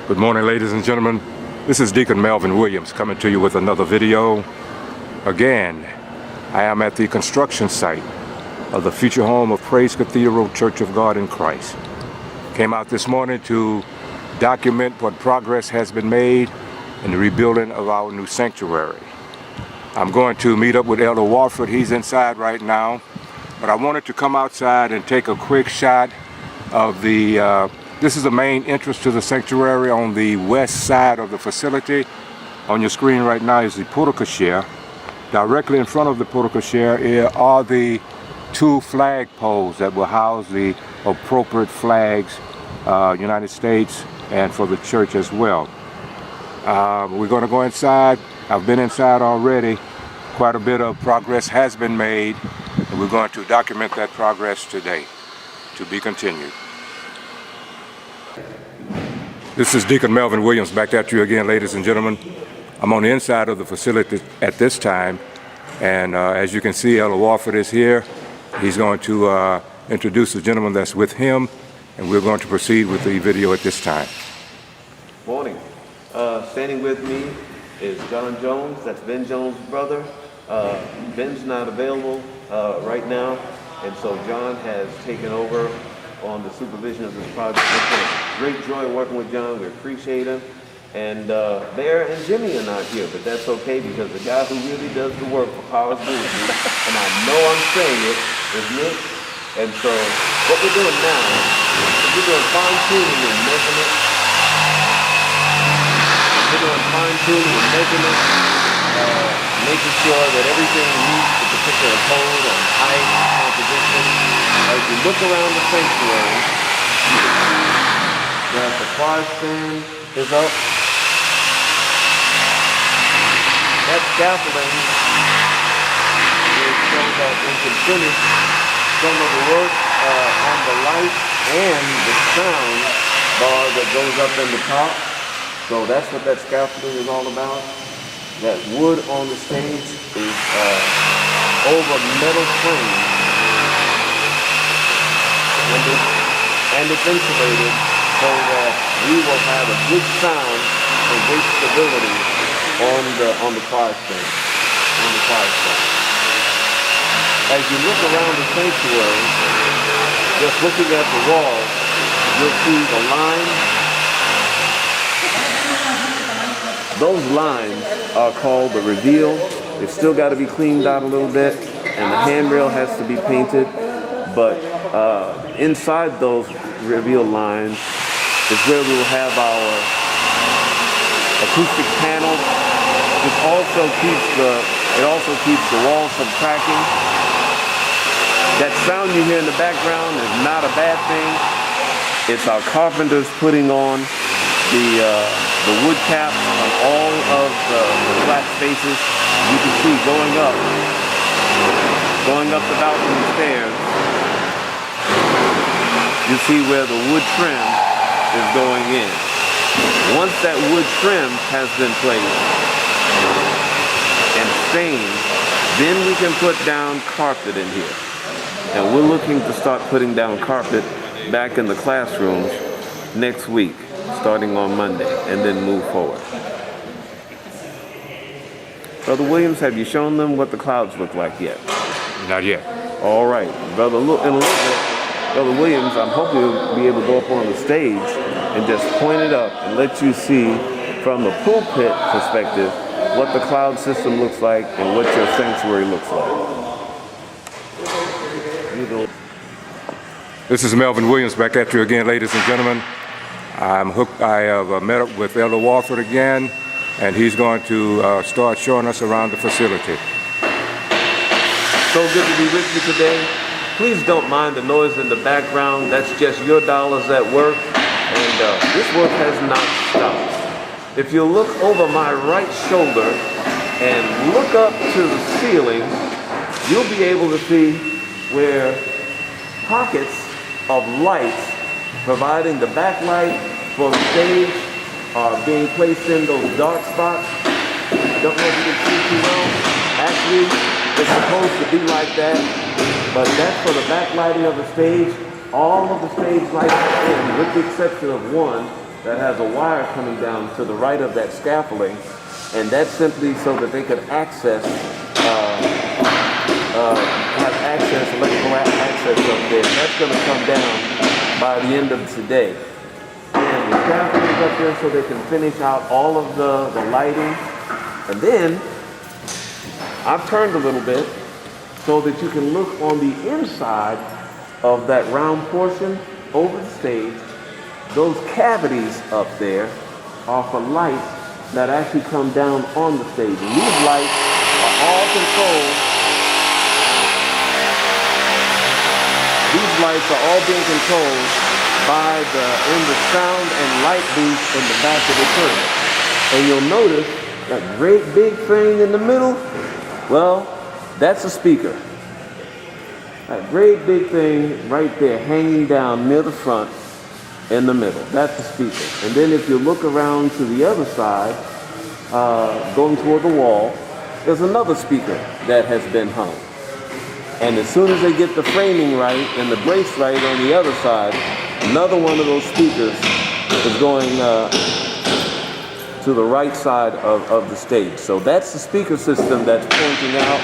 Good morning, ladies and gentlemen. This is Deacon Melvin Williams coming to you with another video. Again, I am at the construction site of the future home of Praise Cathedral Church of God in Christ. Came out this morning to document what progress has been made in the rebuilding of our new sanctuary. I'm going to meet up with Elder Warford. He's inside right now, but I wanted to come outside and take a quick shot of the this is the main entrance to the sanctuary on the west side of the facility. On your screen right now is the porte-cochere. Directly in front of the porte-cochere are the two flag poles that will house the appropriate flags, United States and for the church as well. We're going to go inside. I've been inside already. Quite a bit of progress has been made, and we're going to document that progress today. To be continued. This is Deacon Melvin Williams back at you again, ladies and gentlemen. I'm on the inside of the facility at this time, and as you can see, Elder Warford is here. He's going to introduce the gentleman that's with him, and we're going to proceed with the video at this time. Morning. Standing with me is John Jones. That's Ben Jones' brother. Ben's not available right now, and so John has taken over on the supervision of this project. It's been a great joy working with John. We appreciate him. And Bear and Jimmy are not here, but that's okay because the guy who really does the work for Powers Boozy, and I know I'm saying it, is Nick. And so what we're doing now is we're doing fine-tuning and measurement. We're doing fine-tuning and measurement, making sure that everything meets the particular code on height, composition. As you look around the sanctuary, that the choir stand is up. That scaffolding is shown that we can finish some of the work on the light and the sound bar that goes up in the top. So that's what that scaffolding is all about. That wood on the stage is over metal frame. And it's insulated so that we will have a good sound and great stability on the choir stand. As you look around the sanctuary, just looking at the walls, you'll see the line. Those lines are called the reveal. They've still got to be cleaned out a little bit, and the handrail has to be painted. But inside those reveal lines is where we will have our acoustic panels. It also keeps the walls from cracking. That sound you hear in the background is not a bad thing. It's our carpenters putting on the wood caps on all of the flat spaces. You can see going up the balcony stairs. You see where the wood trim is going in. Once that wood trim has been placed and stained, then we can put down carpet in here. And we're looking to start putting down carpet back in the classrooms next week, starting on Monday, and then move forward. Brother Williams, have you shown them what the clouds look like yet? Not yet. All right, Brother, in a little bit, Brother Williams, I'm hoping you'll be able to go up on the stage and just point it up and let you see from the pulpit perspective what the cloud system looks like and what your sanctuary looks like. This is Melvin Williams back at you again, ladies and gentlemen. I have met up with Elder Warford again, and he's going to start showing us around the facility. So good to be with you today. Please don't mind the noise in the background. That's just your dollars at work, and this work has not stopped. If you look over my right shoulder and look up to the ceiling, you'll be able to see where pockets of lights providing the backlight for the stage are being placed in those dark spots. Don't know if you can see too well. Actually, it's supposed to be like that. But that's for the backlighting of the stage. All of the stage lights are in, with the exception of one that has a wire coming down to the right of that scaffolding, and that's simply so that they could access, electrical access up there. That's going to come down by the end of today. And the scaffolding's up there so they can finish out all of the lighting. And then I've turned a little bit so that you can look on the inside of that round portion over the stage. Those cavities up there are for lights that actually come down on the stage. And these lights are all controlled. These lights are all being controlled by the sound and light booth in the back of the church. And you'll notice that great big thing in the middle, well, that's a speaker. That great big thing right there hanging down near the front in the middle, that's a speaker. And then if you look around to the other side, going toward the wall, there's another speaker that has been hung. And as soon as they get the framing right and the brace right on the other side, another one of those speakers is going to the right side of the stage. So that's the speaker system that's pointing out.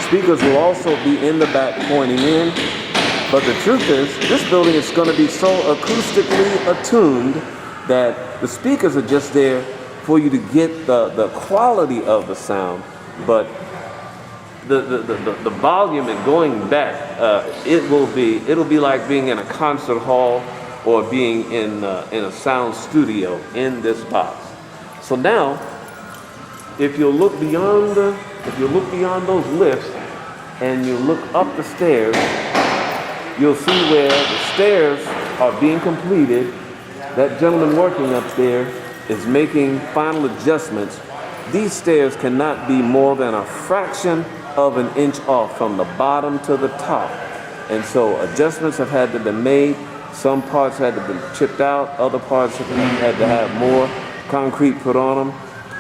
Speakers will also be in the back pointing in. But the truth is, this building is going to be so acoustically attuned that the speakers are just there for you to get the quality of the sound. But the volume and going back, it'll be like being in a concert hall or being in a sound studio in this box. So now, if you look beyond those lifts and you look up the stairs, you'll see where the stairs are being completed. That gentleman working up there is making final adjustments. These stairs cannot be more than a fraction of an inch off from the bottom to the top. And so adjustments have had to be made. Some parts had to be chipped out. Other parts had to have more concrete put on them.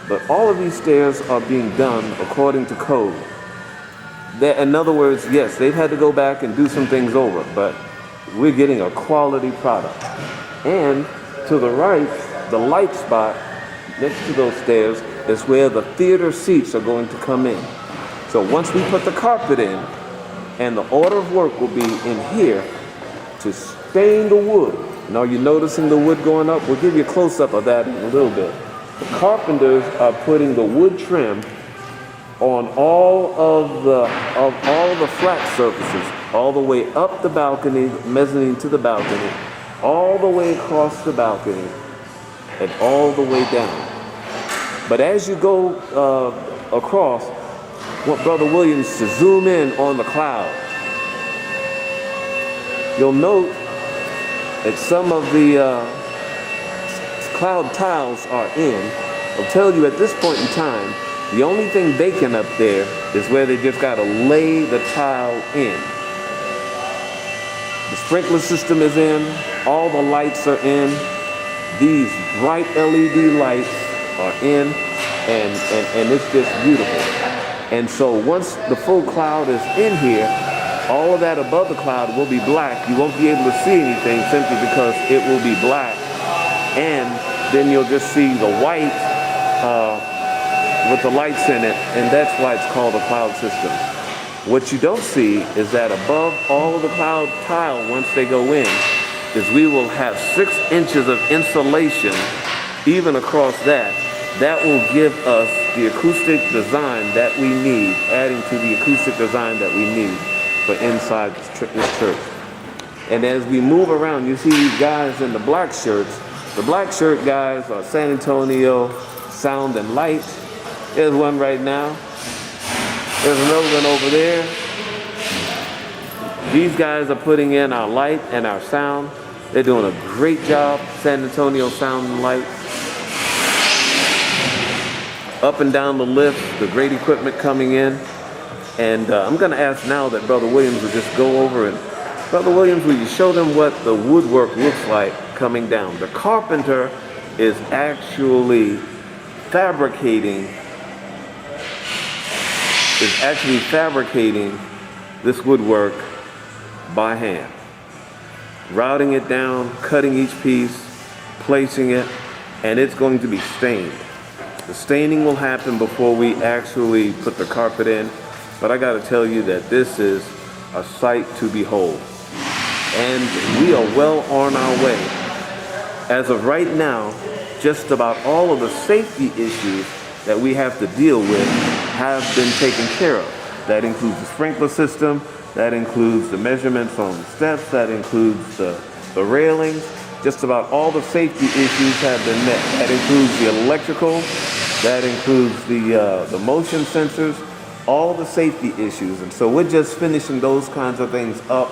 But all of these stairs are being done according to code. In other words, yes, they've had to go back and do some things over, but we're getting a quality product. And to the right, the light spot next to those stairs is where the theater seats are going to come in. So once we put the carpet in, and the order of work will be in here to stain the wood. Now you're noticing the wood going up? We'll give you a close-up of that in a little bit. The carpenters are putting the wood trim on all of the flat surfaces, all the way up the balcony, mezzanine to the balcony, all the way across the balcony, and all the way down. But as you go across, I want Brother Williams to zoom in on the cloud. You'll note that some of the cloud tiles are in. I'll tell you at this point in time, the only thing vacant up there is where they just got to lay the tile in. The sprinkler system is in, all the lights are in, these bright LED lights are in, and it's just beautiful. And so once the full cloud is in here, all of that above the cloud will be black. You won't be able to see anything simply because it will be black. And then you'll just see the white with the lights in it, and that's why it's called a cloud system. What you don't see is that above all of the cloud tile, once they go in, is we will have 6 inches of insulation even across that. That will give us the acoustic design that we need, adding to the acoustic design that we need for inside this church. And as we move around, you see these guys in the black shirts. The black shirt guys are San Antonio Sound and Light. There's one right now. There's another one over there. These guys are putting in our light and our sound. They're doing a great job, San Antonio Sound and Light. Up and down the lift, the great equipment coming in. And I'm going to ask now that Brother Williams will just go over and, Brother Williams, will you show them what the woodwork looks like coming down? The carpenter is actually fabricating this woodwork by hand. Routing it down, cutting each piece, placing it, and it's going to be stained. The staining will happen before we actually put the carpet in, but I gotta tell you that this is a sight to behold. And we are well on our way. As of right now, just about all of the safety issues that we have to deal with have been taken care of. That includes the sprinkler system, that includes the measurements on the steps, that includes the railings. Just about all the safety issues have been met. That includes the electrical, that includes the motion sensors, all the safety issues. And so we're just finishing those kinds of things up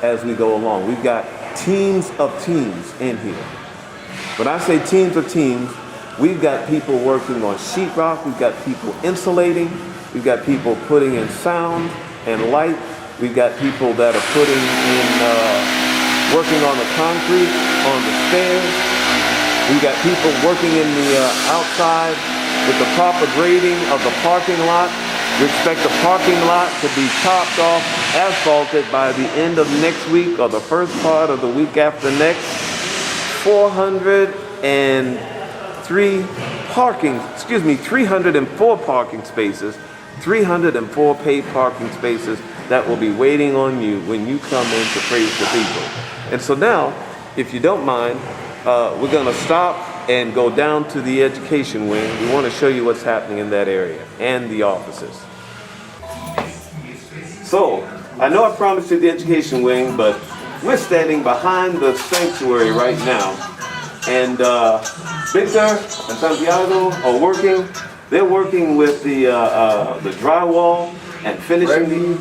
as we go along. We've got teams of teams in here. When I say teams of teams, we've got people working on sheetrock, we've got people insulating, we've got people putting in sound and light, we've got people that are putting in, working on the concrete, on the stairs, we've got people working in the outside with the proper grading of the parking lot. We expect the parking lot to be topped off, asphalted by the end of next week or the first part of the week after next. 304 parking spaces, 304 paid parking spaces that will be waiting on you when you come in to Praise Cathedral. And so now, if you don't mind, we're gonna stop and go down to the education wing. We wanna show you what's happening in that area and the offices. So, I know I promised you the education wing, but we're standing behind the sanctuary right now. And Victor and Santiago are working. They're working with the drywall and finishing the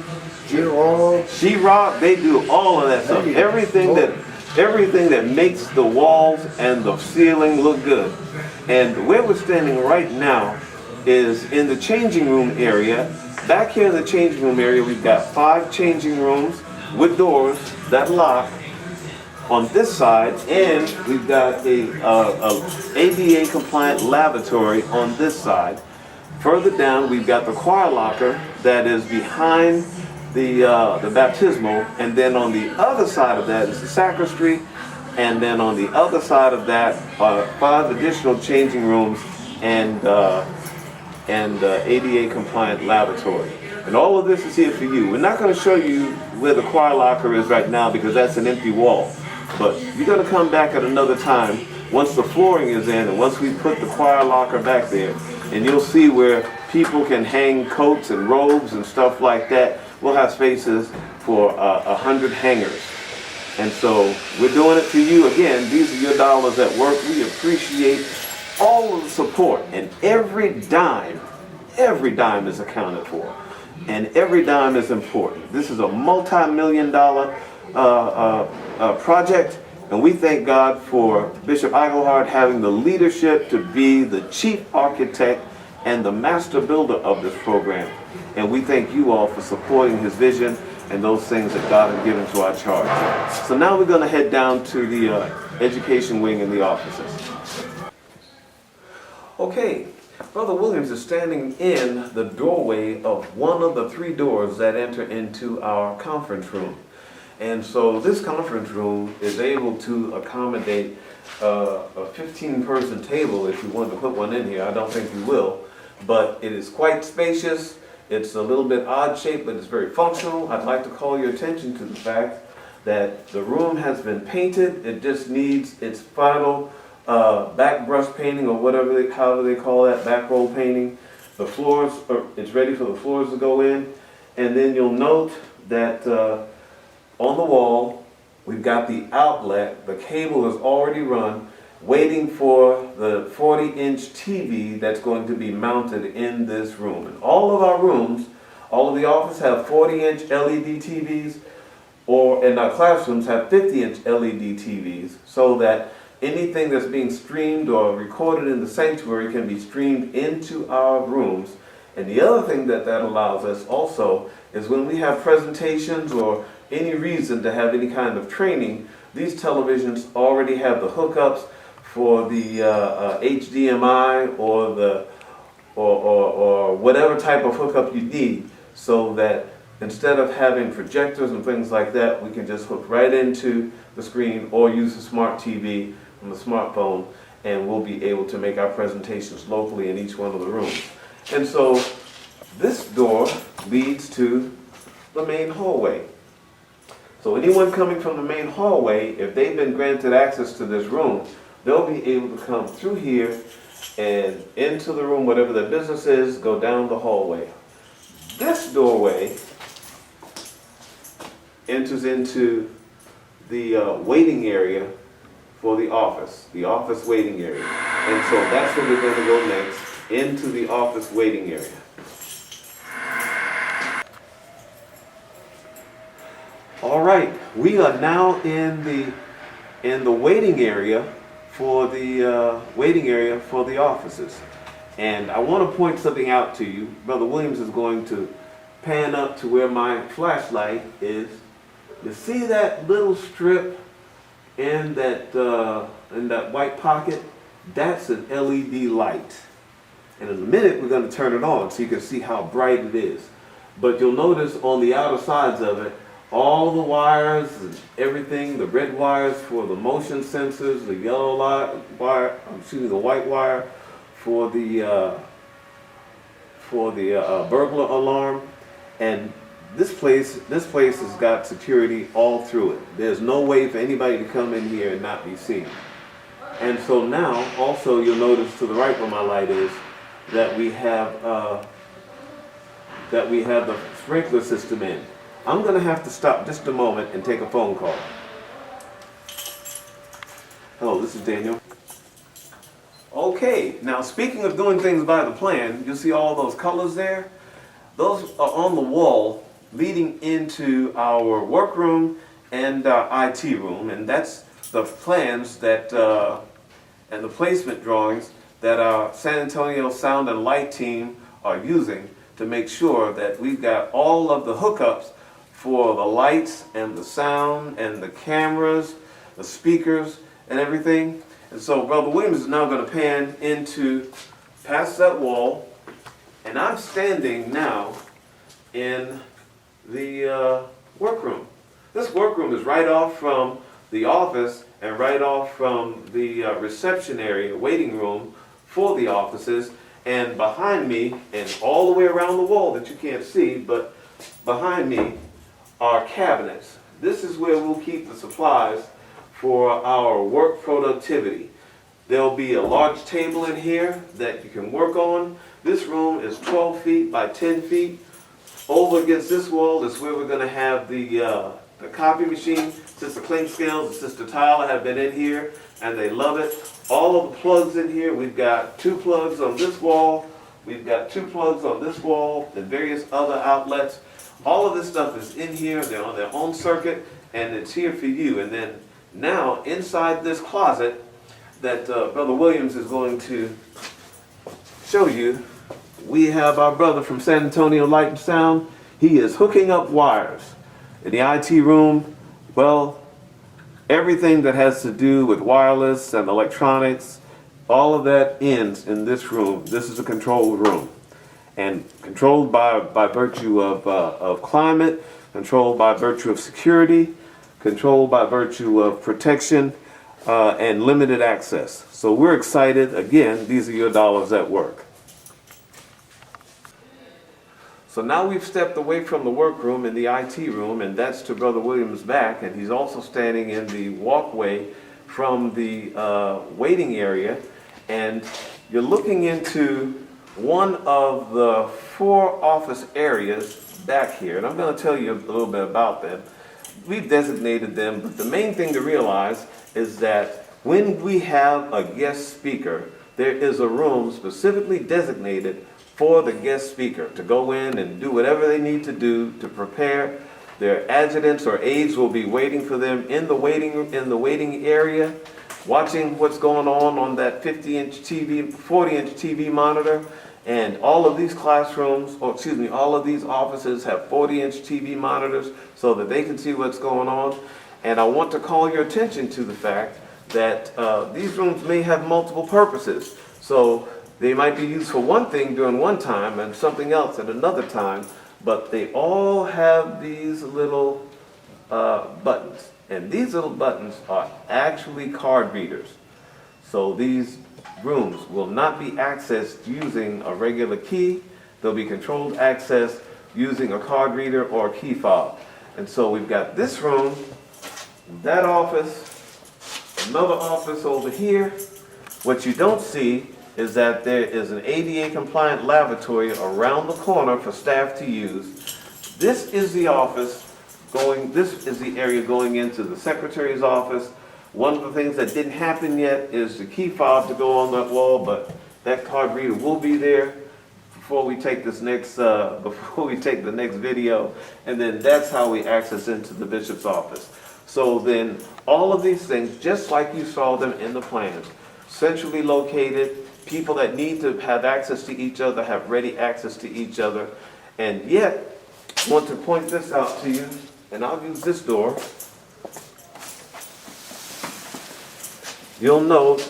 sheetrock. They do all of that stuff. Everything that makes the walls and the ceiling look good. And where we're standing right now is in the changing room area. Back here in the changing room area, we've got 5 changing rooms with doors that lock on this side, and we've got a ADA compliant lavatory on this side. Further down, we've got the choir locker that is behind the baptismal, and then on the other side of that is the sacristy, and then on the other side of that are 5 additional changing rooms and ADA compliant lavatory. And all of this is here for you. We're not going to show you where the choir locker is right now because that's an empty wall. But you're going to come back at another time once the flooring is in and once we put the choir locker back there. And you'll see where people can hang coats and robes and stuff like that. We'll have spaces for 100 hangers. And so we're doing it for you. Again, these are your dollars at work. We appreciate all of the support, and every dime is accounted for, and every dime is important. This is a multi-million-dollar project, and we thank God for Bishop Eichelhardt having the leadership to be the chief architect and the master builder of this program. And we thank you all for supporting his vision and those things that God has given to our charge. So now we're going to head down to the education wing and the offices. Okay, Brother Williams is standing in the doorway of one of the 3 doors that enter into our conference room. And so this conference room is able to accommodate a 15-person table if you wanted to put one in here. I don't think you will, but it is quite spacious. It's a little bit odd shaped, but it's very functional. I'd like to call your attention to the fact that the room has been painted. It just needs its final back brush painting, or however they call that, back roll painting. The floors, it's ready for the floors to go in. And then you'll note that on the wall, we've got the outlet. The cable is already run, waiting for the 40-inch TV that's going to be mounted in this room. And all of our rooms, all of the offices have 40-inch LED TVs, and our classrooms have 50-inch LED TVs, so that anything that's being streamed or recorded in the sanctuary can be streamed into our rooms. And the other thing that allows us also is when we have presentations or any reason to have any kind of training, these televisions already have the hookups for the HDMI or whatever type of hookup you need, so that instead of having projectors and things like that, we can just hook right into the screen or use a smart TV from a smartphone and we'll be able to make our presentations locally in each one of the rooms. And so this door leads to the main hallway. So anyone coming from the main hallway, if they've been granted access to this room, they'll be able to come through here and into the room, whatever their business is, go down the hallway. This doorway enters into the waiting area for the office waiting area. And so that's where we're going to go next, into the office waiting area. All right, we are now in the waiting area for the offices. And I want to point something out to you. Brother Williams is going to pan up to where my flashlight is. You see that little strip in that white pocket? That's an LED light. And in a minute we're going to turn it on so you can see how bright it is. But you'll notice on the outer sides of it, all the wires and everything, the red wires for the motion sensors, the yellow wire, the white wire for the burglar alarm. And this place has got security all through it. There's no way for anybody to come in here and not be seen. And so now, also you'll notice to the right where my light is, that we have the sprinkler system in. I'm going to have to stop just a moment and take a phone call. Hello, this is Daniel. Okay, now speaking of doing things by the plan, you'll see all those colors there. Those are on the wall leading into our workroom and our IT room, and that's the plans that and the placement drawings that our San Antonio Sound and Light team are using to make sure that we've got all of the hookups for the lights and the sound and the cameras, the speakers and everything. And so Brother Williams is now going to pan into past that wall, and I'm standing now in the workroom. This workroom is right off from the office and right off from the reception area, waiting room for the offices. And behind me, and all the way around the wall that you can't see, but behind me are cabinets. This is where we'll keep the supplies for our work productivity. There'll be a large table in here that you can work on. This room is 12 feet by 10 feet. Over against this wall is where we're going to have the copy machine. Sister Clink Scales and Sister Tyler have been in here and they love it. All of the plugs in here, we've got 2 plugs on this wall, we've got 2 plugs on this wall, and various other outlets. All of this stuff is in here, they're on their own circuit, and it's here for you. And then now, inside this closet that Brother Williams is going to show you, we have our brother from San Antonio Light and Sound. He is hooking up wires. In the IT room, well, everything that has to do with wireless and electronics, all of that ends in this room. This is a controlled room. And controlled by virtue of climate, controlled by virtue of security, controlled by virtue of protection, and limited access. So we're excited. Again, these are your dollars at work. So now we've stepped away from the workroom and the IT room, and that's to Brother Williams' back, and he's also standing in the walkway from the waiting area, and you're looking into one of the 4 office areas back here, and I'm going to tell you a little bit about them. We've designated them, but the main thing to realize is that when we have a guest speaker, there is a room specifically designated for the guest speaker to go in and do whatever they need to do to prepare. Their adjutants or aides will be waiting for them in the waiting area, watching what's going on that 50-inch TV, 40-inch TV monitor. And all of these classrooms, all of these offices have 40-inch TV monitors so that they can see what's going on. And I want to call your attention to the fact that these rooms may have multiple purposes. So they might be used for one thing during one time and something else at another time, but they all have these little buttons. And these little buttons are actually card readers. So these rooms will not be accessed using a regular key. They'll be controlled access using a card reader or a key fob. And so we've got this room, that office, another office over here. What you don't see is that there is an ADA compliant lavatory around the corner for staff to use. This is the office this is the area going into the secretary's office. One of the things that didn't happen yet is the key fob to go on that wall, but that card reader will be there before we take this next, before we take the next video. And then that's how we access into the bishop's office. So then all of these things, just like you saw them in the plans, centrally located, people that need to have access to each other have ready access to each other. And yet, I want to point this out to you, and I'll use this door. You'll note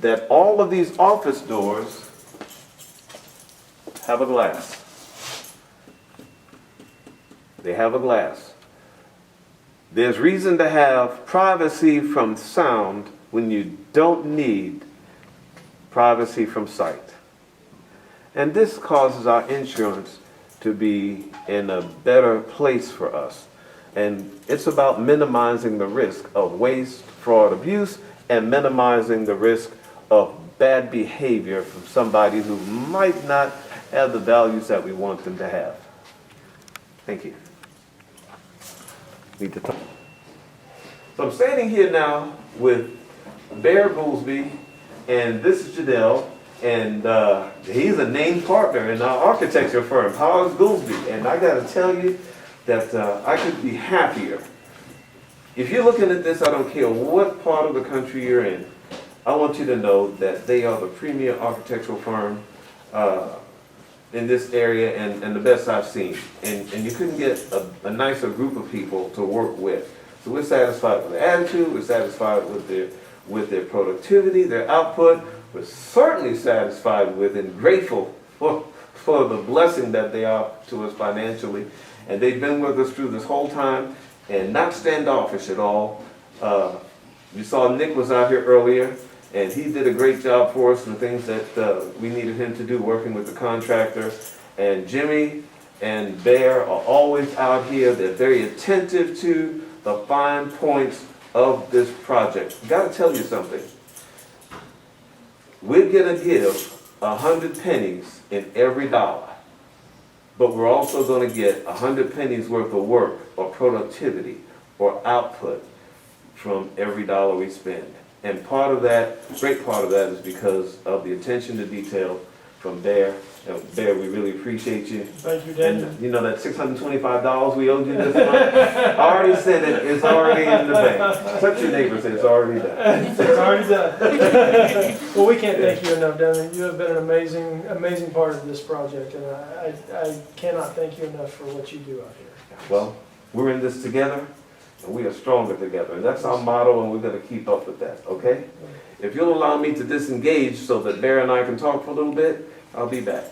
that all of these office doors have a glass. They have a glass. There's reason to have privacy from sound when you don't need privacy from sight. And this causes our insurance to be in a better place for us. And it's about minimizing the risk of waste, fraud, abuse, and minimizing the risk of bad behavior from somebody who might not have the values that we want them to have. Thank you. Need to talk. So I'm standing here now with Bear Goolsby, and this is Jadell, and he's a named partner in our architecture firm, Howard Goolsby. And I got to tell you that I could be happier. If you're looking at this, I don't care what part of the country you're in, I want you to know that they are the premier architectural firm in this area and the best I've seen. And you couldn't get a nicer group of people to work with. So we're satisfied with their attitude, we're satisfied with their productivity, their output. We're certainly satisfied with and grateful for the blessing that they are to us financially. And they've been with us through this whole time and not standoffish at all. You saw Nick was out here earlier, and he did a great job for us in the things that we needed him to do working with the contractor. And Jimmy and Bear are always out here. They're very attentive to the fine points of this project. Got to tell you something. We're going to give 100 pennies in every dollar, but we're also going to get 100 pennies worth of work or productivity or output from every dollar we spend. And part of that, great part of that, is because of the attention to detail from Bear. Bear, we really appreciate you. Thank you, Daniel. And you know that $625 we owed you this month? I already said it, it's already in the bank. Touch your neighbor, say it's already done. It's already done. Well, we can't thank you enough, Daniel. You have been an amazing part of this project, and I cannot thank you enough for what you do out here. Well, we're in this together, and we are stronger together. And that's our motto, and we're going to keep up with that, okay? If you'll allow me to disengage so that Bear and I can talk for a little bit, I'll be back.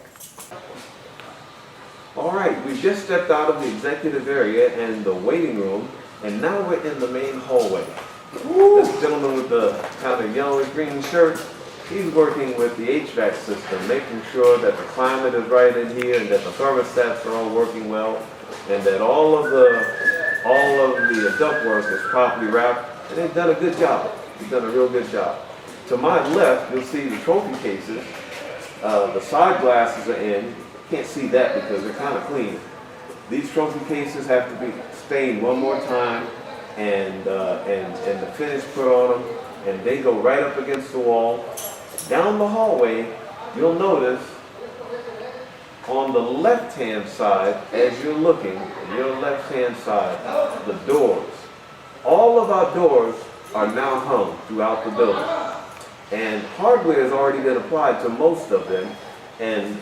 All right, we just stepped out of the executive area and the waiting room, and now we're in the main hallway. This gentleman with the kind of yellowish-green shirt, he's working with the HVAC system, making sure that the climate is right in here and that the thermostats are all working well, and that all of the ductwork is properly wrapped, and they've done a good job. They've done a real good job. To my left, you'll see the trophy cases. The side glasses are in. Can't see that because they're kind of clean. These trophy cases have to be stained one more time and the finish put on them, and they go right up against the wall. Down the hallway, you'll notice on the left-hand side, as you're looking, your left-hand side, the doors. All of our doors are now hung throughout the building. And hardware has already been applied to most of them, and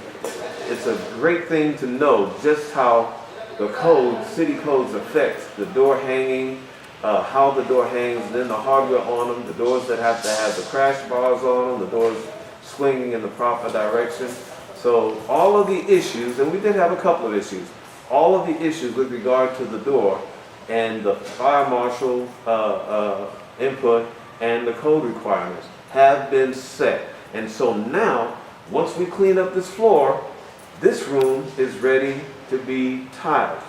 it's a great thing to know just how the code, city codes affects the door hanging, how the door hangs, then the hardware on them, the doors that have to have the crash bars on them, the doors swinging in the proper direction. So all of the issues, and we did have a couple of issues, all of the issues with regard to the door and the fire marshal input and the code requirements have been set. And so now, once we clean up this floor, this room is ready to be tiled.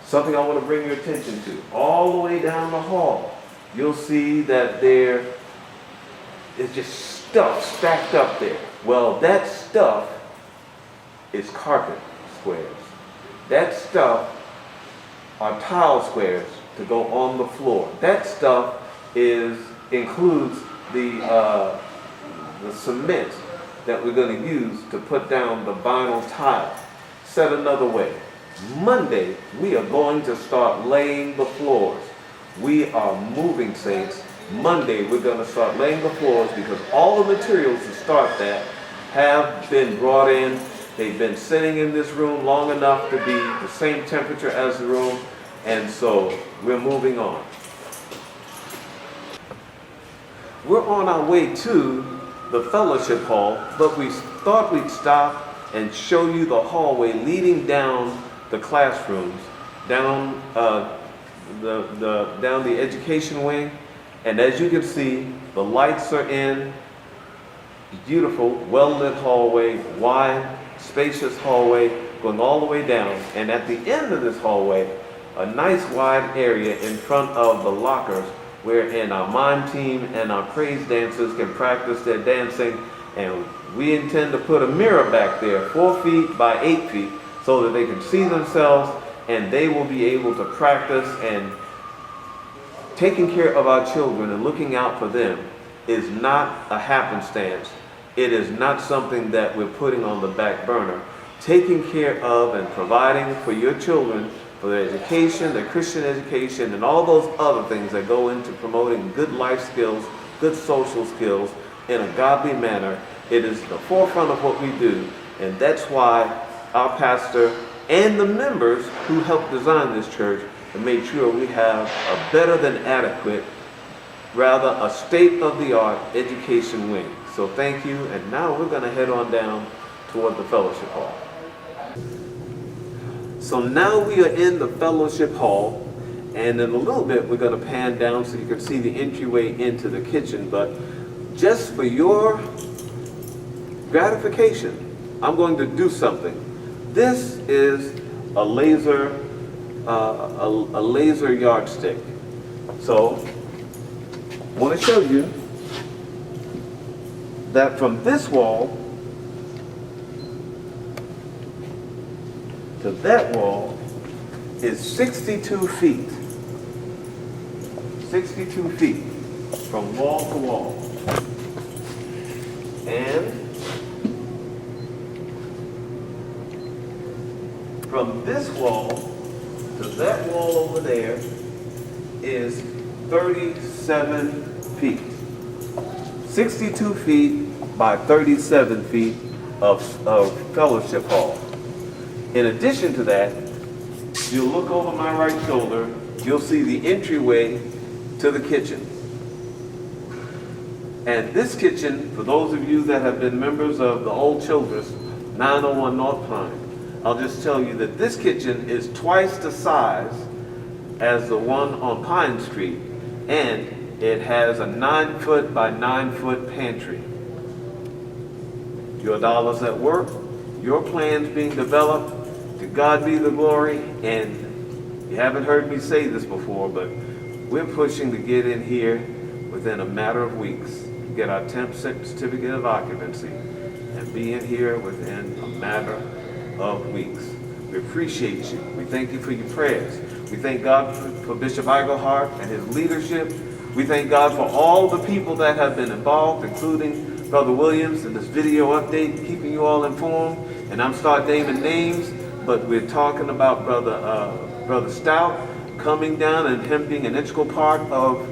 Something I want to bring your attention to. All the way down the hall, you'll see that there is just stuff stacked up there. Well, that stuff is carpet squares. That stuff are tile squares to go on the floor. That stuff includes the cement that we're going to use to put down the vinyl tile. Said another way, Monday we are going to start laying the floors. We are moving, saints. Monday we're going to start laying the floors because all the materials to start that have been brought in. They've been sitting in this room long enough to be the same temperature as the room, and so we're moving on. We're on our way to the fellowship hall, but we thought we'd stop and show you the hallway leading down the classrooms, down down the education wing. And as you can see, the lights are in. Beautiful, well-lit hallway, wide, spacious hallway going all the way down. And at the end of this hallway, a nice wide area in front of the lockers wherein our mime team and our praise dancers can practice their dancing. And we intend to put a mirror back there, 4 feet by 8 feet, so that they can see themselves and they will be able to practice. And taking care of our children and looking out for them is not a happenstance. It is not something that we're putting on the back burner. Taking care of and providing for your children, for their education, their Christian education, and all those other things that go into promoting good life skills, good social skills in a godly manner, it is the forefront of what we do. And that's why our pastor and the members who helped design this church have made sure we have a better than adequate, rather a state-of-the-art education wing. So thank you, and now we're going to head on down toward the fellowship hall. So now we are in the fellowship hall, and in a little bit we're going to pan down so you can see the entryway into the kitchen. But just for your gratification, I'm going to do something. This is a laser yardstick. So I want to show you that from this wall to that wall is 62 feet. 62 feet from wall to wall. And from this wall to that wall over there is 37 feet. 62 feet by 37 feet of fellowship hall. In addition to that, you'll look over my right shoulder, you'll see the entryway to the kitchen. And this kitchen, for those of you that have been members of the Old Childress, 901 North Pine, I'll just tell you that this kitchen is twice the size as the one on Pine Street, and it has a 9-foot by 9-foot pantry. Your dollars at work, your plans being developed, to God be the glory. And you haven't heard me say this before, but we're pushing to get in here within a matter of weeks, get our temp certificate of occupancy, and be in here within a matter of weeks. We appreciate you. We thank you for your prayers. We thank God for Bishop Eichelhart and his leadership. We thank God for all the people that have been involved, including Brother Williams in this video update, keeping you all informed. And I'm start naming names, but we're talking about Brother Stout coming down and him being an integral part of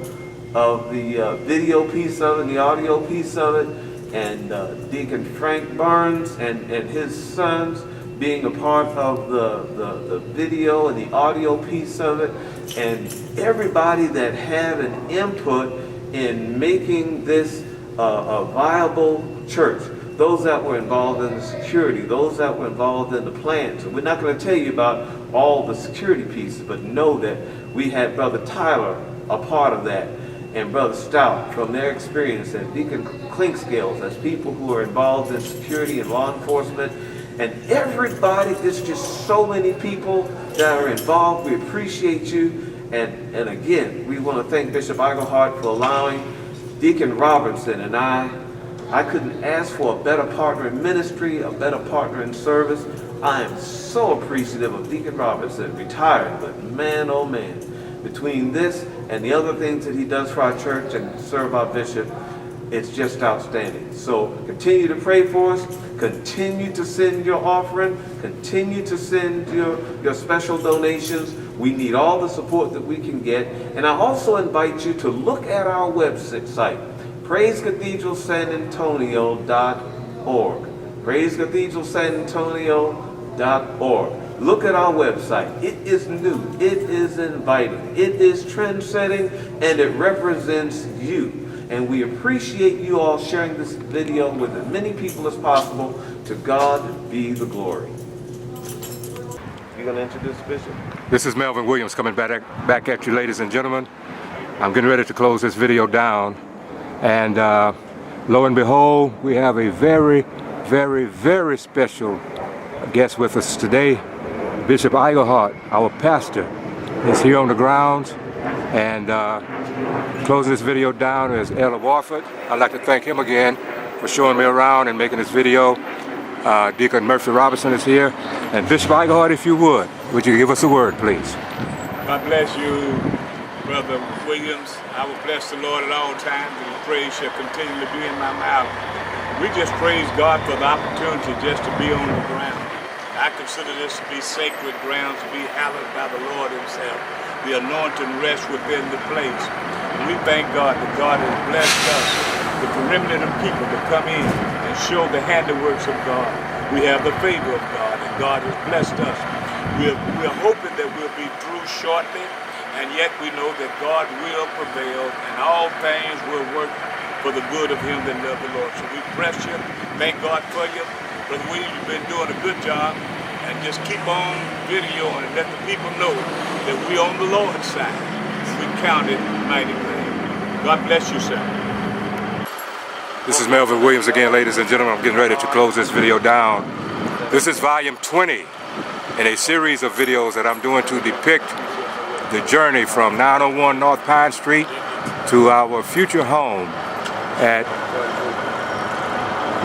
the video piece of it, the audio piece of it, and Deacon Frank Burns and his sons being a part of the video and the audio piece of it, and everybody that had an input in making this a viable church. Those that were involved in the security, those that were involved in the plans. And we're not going to tell you about all the security pieces, but know that we had Brother Tyler a part of that. and Brother Stout from their experience, and Deacon Clinkscales as people who are involved in security and law enforcement, and everybody. There's just so many people that are involved. We appreciate you, and again, we want to thank Bishop Eichelhart for allowing Deacon Robertson and I couldn't ask for a better partner in ministry, a better partner in service. I am so appreciative of Deacon Robertson, retired, but man, oh man, between this and the other things that he does for our church and serve our bishop, it's just outstanding. So continue to pray for us, continue to send your offering, continue to send your special donations. We need all the support that we can get. And I also invite you to look at our website, PraiseCathedralSanAntonio.org. PraiseCathedralSanAntonio.org. Look at our website. It is new, it is inviting, it is trend-setting, and it represents you. And we appreciate you all sharing this video with as many people as possible. To God be the glory. You gonna introduce Bishop? This is Melvin Williams coming back at you, ladies and gentlemen. I'm getting ready to close this video down. And lo and behold, we have a very, very, very special guest with us today. Bishop Eichelhart, our pastor, is here on the grounds. And closing this video down is Ella Warford. I'd like to thank him again for showing me around and making this video. Deacon Murphy Robertson is here. And Bishop Eichelhart, if you would you give us a word, please? God bless you, Brother Williams. I will bless the Lord at all times, and His praise shall continually be in my mouth. We just praise God for the opportunity just to be on the ground. I consider this to be sacred ground, to be hallowed by the Lord Himself. The anointing rests within the place. And we thank God that God has blessed us with the remnant of people to come in and show the handiworks of God. We have the favor of God, and God has blessed us. We're hoping that we'll be through shortly, and yet we know that God will prevail, and all things will work for the good of him that love the Lord. So we bless you. Thank God for you. Brother Williams, you've been doing a good job. And just keep on videoing and let the people know that we're on the Lord's side. And we count it mighty well. God bless you, sir. This is Melvin Williams again, ladies and gentlemen. I'm getting ready to close this video down. This is volume 20 in a series of videos that I'm doing to depict the journey from 901 North Pine Street to our future home at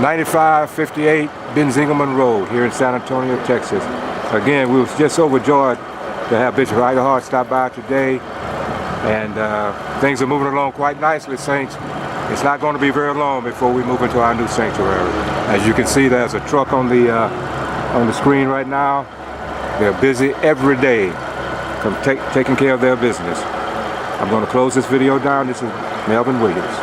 9558 Benzingerman Road here in San Antonio, Texas. Again, we was just overjoyed to have Bishop Eichelhart stop by today, and things are moving along quite nicely, saints. It's not going to be very long before we move into our new sanctuary. As you can see, there's a truck on the screen right now. They're busy every day taking care of their business. I'm going to close this video down. This is Melvin Williams.